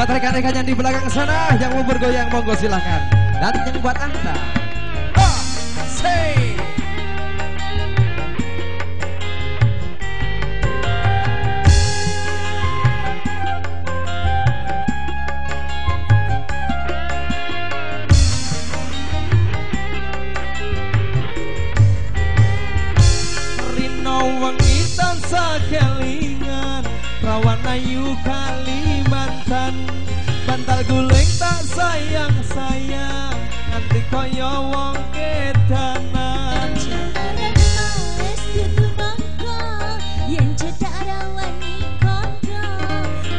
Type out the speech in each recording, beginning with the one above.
Buat rekan-rekan yang di belakang sana yang mau bergoyang monggo silahkan. Dan yang buat anda say wengi tansah kelingan rawan ayu Kalimantan bantal guling tak sayang-sayang nganti kaya wong kedanan males kudu mangko yen cedak rawani kondo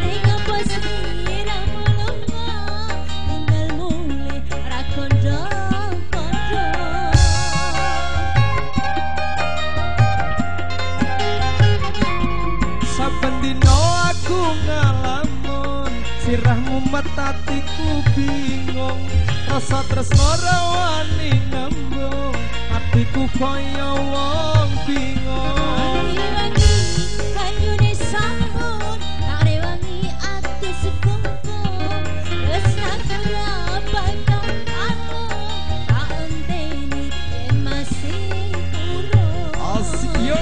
ning apa sira mulunga tinggal mule ra kondo saben dino aku ngalamun sirahmu metatiku bingung rasa tresno rawani nembung atiku kaya wong bingung rewangi kanyune sambut rewangi atus kumpul wis nakra bakal aku tak enteni yen masih urung asik yo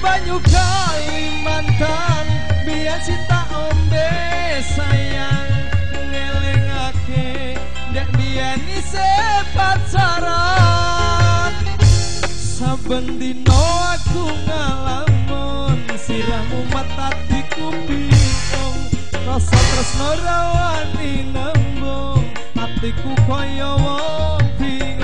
banyu Kalimantan biar cinta ombe sayang ngelingake dek biar ise pacaran saben dino aku ngalamun sirahmu matatiku bingung rasa tresno rawani nembung atiku kaya wong bingung